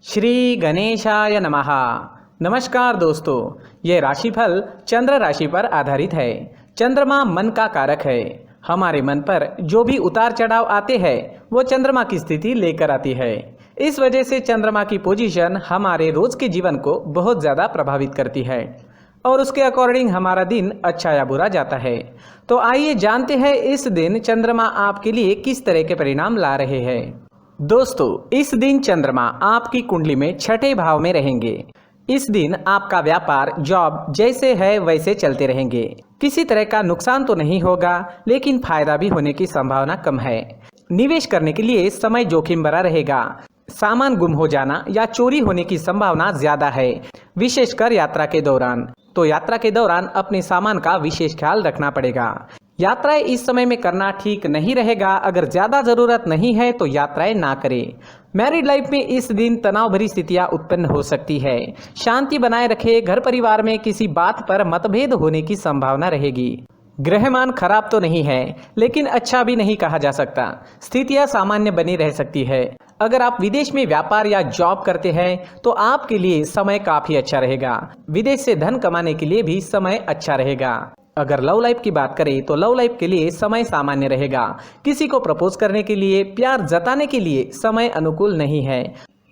श्री गणेशाय नमः। नमस्कार दोस्तों, ये राशिफल चंद्र राशि पर आधारित है। चंद्रमा मन का कारक है। हमारे मन पर जो भी उतार चढ़ाव आते हैं वो चंद्रमा की स्थिति लेकर आती है। इस वजह से चंद्रमा की पोजीशन हमारे रोज के जीवन को बहुत ज़्यादा प्रभावित करती है और उसके अकॉर्डिंग हमारा दिन अच्छा या बुरा जाता है। तो आइए जानते हैं इस दिन चंद्रमा आपके लिए किस तरह के परिणाम ला रहे हैं। दोस्तों, इस दिन चंद्रमा आपकी कुंडली में छठे भाव में रहेंगे। इस दिन आपका व्यापार, जॉब जैसे है वैसे चलते रहेंगे। किसी तरह का नुकसान तो नहीं होगा, लेकिन फायदा भी होने की संभावना कम है। निवेश करने के लिए समय जोखिम भरा रहेगा। सामान गुम हो जाना या चोरी होने की संभावना ज्यादा है, विशेषकर यात्रा के दौरान। तो यात्रा के दौरान अपने सामान का विशेष ख्याल रखना पड़ेगा। यात्राएं इस समय में करना ठीक नहीं रहेगा। अगर ज्यादा जरूरत नहीं है तो यात्राएं ना करें। मैरिड लाइफ में इस दिन तनाव भरी स्थितियां उत्पन्न हो सकती है। शांति बनाए रखें। घर परिवार में किसी बात पर मतभेद होने की संभावना रहेगी। ग्रहमान खराब तो नहीं है, लेकिन अच्छा भी नहीं कहा जा सकता। स्थितियां सामान्य बनी रह सकती है। अगर आप विदेश में व्यापार या जॉब करते हैं तो आपके लिए समय काफी अच्छा रहेगा। विदेश से धन कमाने के लिए भी समय अच्छा रहेगा। अगर लव लाइफ की बात करें तो लव लाइफ के लिए समय सामान्य रहेगा। किसी को प्रपोज करने के लिए, प्यार जताने के लिए समय अनुकूल नहीं है।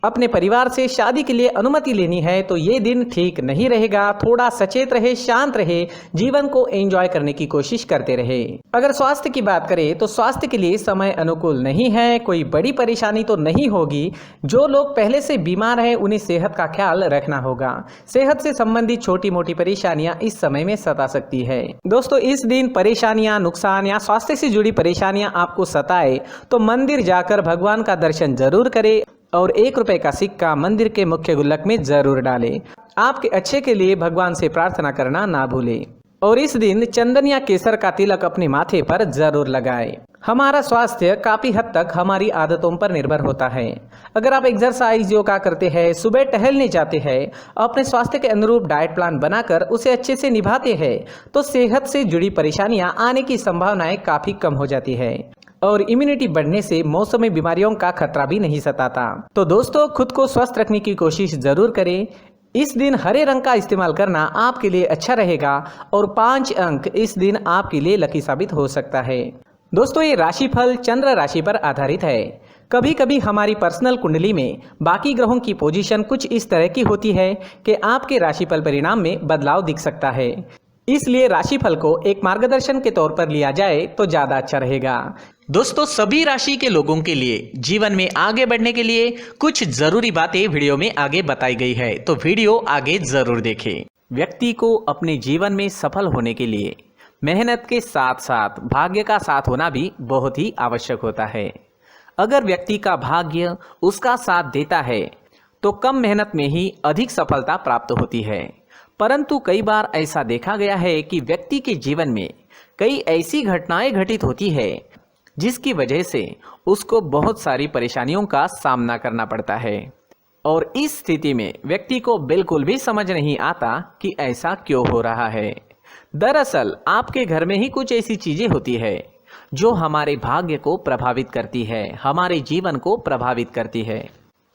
अपने परिवार से शादी के लिए अनुमति लेनी है तो ये दिन ठीक नहीं रहेगा। थोड़ा सचेत रहे, शांत रहे, जीवन को एंजॉय करने की कोशिश करते रहे। अगर स्वास्थ्य की बात करें तो स्वास्थ्य के लिए समय अनुकूल नहीं है। कोई बड़ी परेशानी तो नहीं होगी। जो लोग पहले से बीमार हैं उन्हें सेहत का ख्याल रखना होगा। सेहत से संबंधित छोटी मोटी परेशानियां इस समय में सता सकती है। दोस्तों, इस दिन परेशानियां, नुकसान या स्वास्थ्य से जुड़ी परेशानियां आपको सताए तो मंदिर जाकर भगवान का दर्शन जरूर करें और 1 रुपए का सिक्का मंदिर के मुख्य गुल्लक में जरूर डालें। आपके अच्छे के लिए भगवान से प्रार्थना करना ना भूलें। और इस दिन चंदन या केसर का तिलक अपने माथे पर जरूर लगाएं। हमारा स्वास्थ्य काफी हद तक हमारी आदतों पर निर्भर होता है। अगर आप एक्सरसाइज, योगा करते हैं, सुबह टहलने जाते हैं, अपने स्वास्थ्य के अनुरूप डाइट प्लान बनाकर उसे अच्छे से निभाते हैं तो सेहत से जुड़ी परेशानियां आने की संभावनाएं काफी कम हो जाती है और इम्यूनिटी बढ़ने से मौसमी बीमारियों का खतरा भी नहीं सताता। तो दोस्तों, खुद को स्वस्थ रखने की कोशिश जरूर करें। इस दिन हरे रंग का इस्तेमाल करना आपके लिए अच्छा रहेगा और 5 अंक इस दिन आपके लिए लकी साबित हो सकता है। दोस्तों, ये राशिफल चंद्र राशि पर आधारित है। कभी कभी हमारी पर्सनल कुंडली में बाकी ग्रहों की पोजीशन कुछ इस तरह की होती है कि आपके राशिफल परिणाम में बदलाव दिख सकता है। इसलिए राशिफल को एक मार्गदर्शन के तौर पर लिया जाए तो ज्यादा अच्छा रहेगा। दोस्तों, सभी राशि के लोगों के लिए जीवन में आगे बढ़ने के लिए कुछ जरूरी बातें वीडियो में आगे बताई गई है, तो वीडियो आगे जरूर देखें। व्यक्ति को अपने जीवन में सफल होने के लिए मेहनत के साथ साथ भाग्य का साथ होना भी बहुत ही आवश्यक होता है। अगर व्यक्ति का भाग्य उसका साथ देता है तो कम मेहनत में ही अधिक सफलता प्राप्त होती है। परंतु कई बार ऐसा देखा गया है कि व्यक्ति के जीवन में कई ऐसी घटनाएं घटित होती है जिसकी वजह से उसको बहुत सारी परेशानियों का सामना करना पड़ता है और इस स्थिति में व्यक्ति को बिल्कुल भी समझ नहीं आता कि ऐसा क्यों हो रहा है। दरअसल आपके घर में ही कुछ ऐसी चीजें होती है जो हमारे भाग्य को प्रभावित करती है, हमारे जीवन को प्रभावित करती है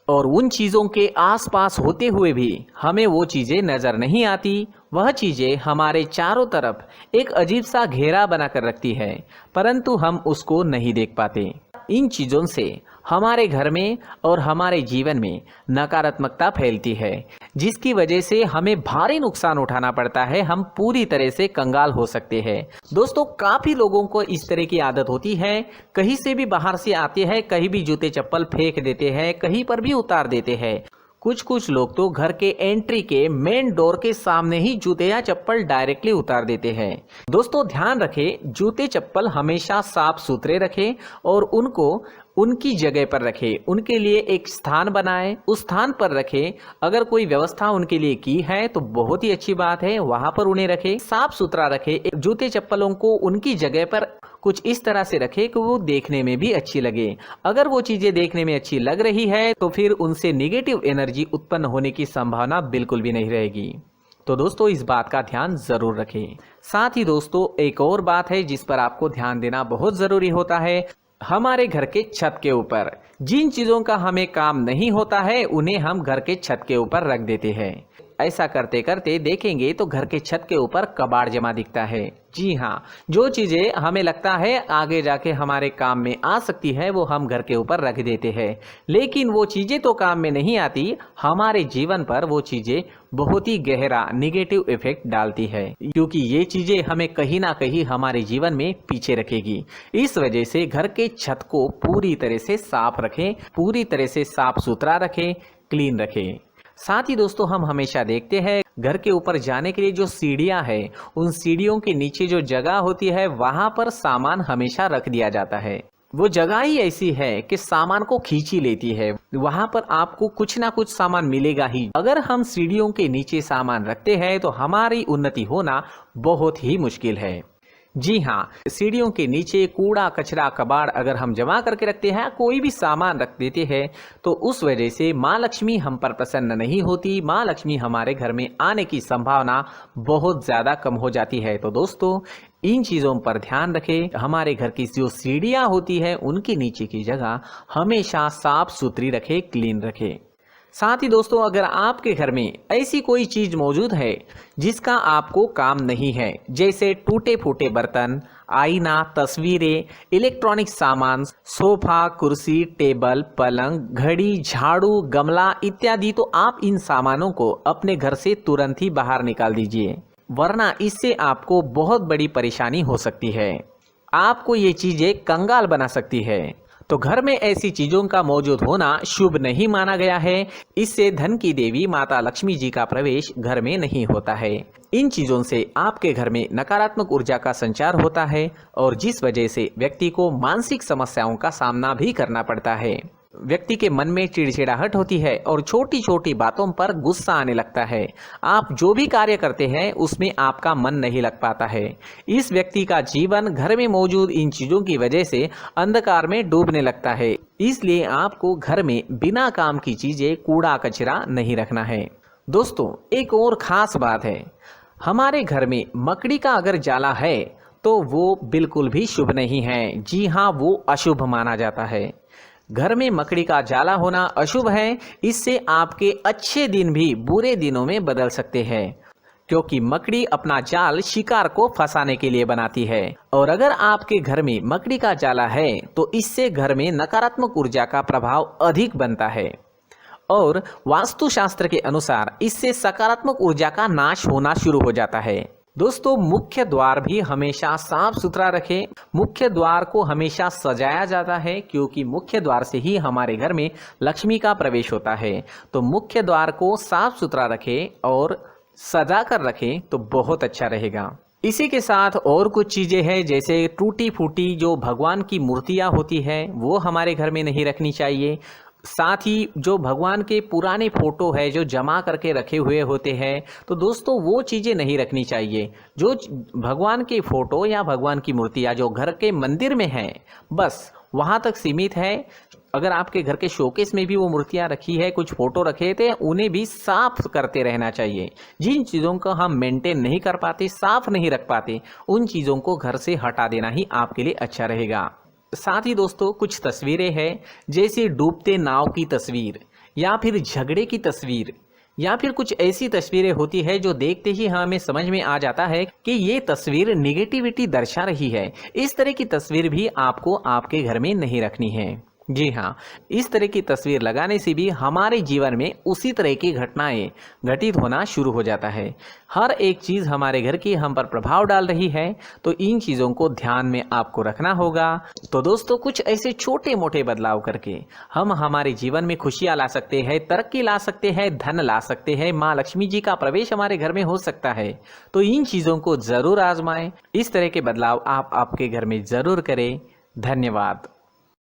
और उन चीज़ों के आसपास होते हुए भी हमें वो चीज़ें नज़र नहीं आती। वह चीज़ें हमारे चारों तरफ एक अजीब सा घेरा बनाकर रखती है, परंतु हम उसको नहीं देख पाते। इन चीज़ों से हमारे घर में और हमारे जीवन में नकारात्मकता फैलती है, जिसकी वजह से हमें भारी नुकसान उठाना पड़ता है। हम पूरी तरह से कंगाल हो सकते हैं। दोस्तों, काफ़ी लोगों को इस तरह की आदत होती है। कहीं से भी बाहर से आते हैं, कहीं भी जूते चप्पल फेंक देते हैं, कहीं पर भी उतार देते हैं। कुछ लोग तो घर के एंट्री के मेन डोर के सामने ही जूते या चप्पल डायरेक्टली उतार देते हैं। दोस्तों, ध्यान रखें, जूते चप्पल हमेशा साफ सुथरे रखें और उनको उनकी जगह पर रखें। उनके लिए एक स्थान बनाएं, उस स्थान पर रखें। अगर कोई व्यवस्था उनके लिए की है तो बहुत ही अच्छी बात है, वहां पर उन्हें रखें, साफ सुथरा रखें। जूते चप्पलों को उनकी जगह पर कुछ इस तरह से रखें कि वो देखने में भी अच्छी लगे। अगर वो चीजें देखने में अच्छी लग रही है तो फिर उनसे नेगेटिव एनर्जी उत्पन्न होने की संभावना बिल्कुल भी नहीं रहेगी। तो दोस्तों, इस बात का ध्यान जरूर रखें। साथ ही दोस्तों, एक और बात है जिस पर आपको ध्यान देना बहुत जरूरी होता है। हमारे घर के छत के ऊपर जिन चीज़ों का हमें काम नहीं होता है उन्हें हम घर के छत के ऊपर रख देते हैं। ऐसा करते करते देखेंगे तो घर के छत के ऊपर कबाड़ जमा दिखता है। जी हाँ, जो चीज़ें हमें लगता है आगे जाके हमारे काम में आ सकती है वो हम घर के ऊपर रख देते हैं, लेकिन वो चीज़ें तो काम में नहीं आती, हमारे जीवन पर वो चीज़ें बहुत ही गहरा निगेटिव इफेक्ट डालती है, क्योंकि ये चीज़ें हमें कहीं ना कहीं हमारे जीवन में पीछे रखेगी। इस वजह से घर के छत को पूरी तरह से साफ रखें, पूरी तरह से साफ सुथरा रखें, क्लीन रखें। साथ ही दोस्तों हम हमेशा देखते हैं घर के ऊपर जाने के लिए जो सीढ़ियां हैं, उन सीढ़ियों के नीचे जो जगह होती है वहां पर सामान हमेशा रख दिया जाता है। वो जगह ही ऐसी है कि सामान को खींच ही लेती है, वहां पर आपको कुछ ना कुछ सामान मिलेगा ही। अगर हम सीढ़ियों के नीचे सामान रखते हैं तो हमारी उन्नति होना बहुत ही मुश्किल है। जी हाँ, सीढ़ियों के नीचे कूड़ा कचरा कबाड़ अगर हम जमा करके रखते हैं, कोई भी सामान रख देते हैं, तो उस वजह से माँ लक्ष्मी हम पर प्रसन्न नहीं होती, माँ लक्ष्मी हमारे घर में आने की संभावना बहुत ज़्यादा कम हो जाती है। तो दोस्तों इन चीज़ों पर ध्यान रखें। हमारे घर की जो सीढ़ियाँ होती है उनके नीचे की जगह हमेशा साफ सुथरी रखें, क्लीन रखें। साथ ही दोस्तों अगर आपके घर में ऐसी कोई चीज़ मौजूद है जिसका आपको काम नहीं है, जैसे टूटे फूटे बर्तन, आईना, तस्वीरें, इलेक्ट्रॉनिक सामान, सोफा, कुर्सी, टेबल, पलंग, घड़ी, झाड़ू, गमला इत्यादि, तो आप इन सामानों को अपने घर से तुरंत ही बाहर निकाल दीजिए, वरना इससे आपको बहुत बड़ी परेशानी हो सकती है। आपको ये चीज़ें कंगाल बना सकती है। तो घर में ऐसी चीजों का मौजूद होना शुभ नहीं माना गया है। इससे धन की देवी माता लक्ष्मी जी का प्रवेश घर में नहीं होता है। इन चीजों से आपके घर में नकारात्मक ऊर्जा का संचार होता है और जिस वजह से व्यक्ति को मानसिक समस्याओं का सामना भी करना पड़ता है। व्यक्ति के मन में चिड़चिड़ाहट होती है और छोटी छोटी बातों पर गुस्सा आने लगता है। आप जो भी कार्य करते हैं उसमें आपका मन नहीं लग पाता है। इस व्यक्ति का जीवन घर में मौजूद इन चीज़ों की वजह से अंधकार में डूबने लगता है। इसलिए आपको घर में बिना काम की चीज़ें, कूड़ा कचरा नहीं रखना है। दोस्तों एक और ख़ास बात है, हमारे घर में मकड़ी का अगर जाला है तो वो बिल्कुल भी शुभ नहीं है। जी हाँ, वो अशुभ माना जाता है। घर में मकड़ी का जाला होना अशुभ है। इससे आपके अच्छे दिन भी बुरे दिनों में बदल सकते हैं, क्योंकि मकड़ी अपना जाल शिकार को फंसाने के लिए बनाती है। और अगर आपके घर में मकड़ी का जाला है तो इससे घर में नकारात्मक ऊर्जा का प्रभाव अधिक बनता है और वास्तुशास्त्र के अनुसार इससे सकारात्मक ऊर्जा का नाश होना शुरू हो जाता है। दोस्तों मुख्य द्वार भी हमेशा साफ सुथरा रखें। मुख्य द्वार को हमेशा सजाया जाता है, क्योंकि मुख्य द्वार से ही हमारे घर में लक्ष्मी का प्रवेश होता है। तो मुख्य द्वार को साफ सुथरा रखें और सजा कर रखें तो बहुत अच्छा रहेगा। इसी के साथ और कुछ चीज़ें हैं, जैसे टूटी फूटी जो भगवान की मूर्तियाँ होती है वो हमारे घर में नहीं रखनी चाहिए। साथ ही जो भगवान के पुराने फोटो है जो जमा करके रखे हुए होते हैं, तो दोस्तों वो चीज़ें नहीं रखनी चाहिए। जो भगवान के फोटो या भगवान की मूर्तियाँ जो घर के मंदिर में हैं बस वहाँ तक सीमित है। अगर आपके घर के शोकेस में भी वो मूर्तियाँ रखी है, कुछ फोटो रखे थे, उन्हें भी साफ करते रहना चाहिए। जिन चीज़ों को हम मेंटेन नहीं कर पाते, साफ नहीं रख पाते, उन चीज़ों को घर से हटा देना ही आपके लिए अच्छा रहेगा। साथ ही दोस्तों कुछ तस्वीरें हैं, जैसे डूबते नाव की तस्वीर या फिर झगड़े की तस्वीर या फिर कुछ ऐसी तस्वीरें होती है जो देखते ही हमें समझ में आ जाता है कि ये तस्वीर निगेटिविटी दर्शा रही है। इस तरह की तस्वीर भी आपको आपके घर में नहीं रखनी है। जी हाँ, इस तरह की तस्वीर लगाने से भी हमारे जीवन में उसी तरह की घटनाएं घटित होना शुरू हो जाता है। हर एक चीज़ हमारे घर की हम पर प्रभाव डाल रही है, तो इन चीज़ों को ध्यान में आपको रखना होगा। तो दोस्तों कुछ ऐसे छोटे मोटे बदलाव करके हम हमारे जीवन में खुशियाँ ला सकते हैं, तरक्की ला सकते हैं, धन ला सकते हैं, माँ लक्ष्मी जी का प्रवेश हमारे घर में हो सकता है। तो इन चीज़ों को ज़रूर आजमाएं। इस तरह के बदलाव आप आपके घर में ज़रूर करें। धन्यवाद।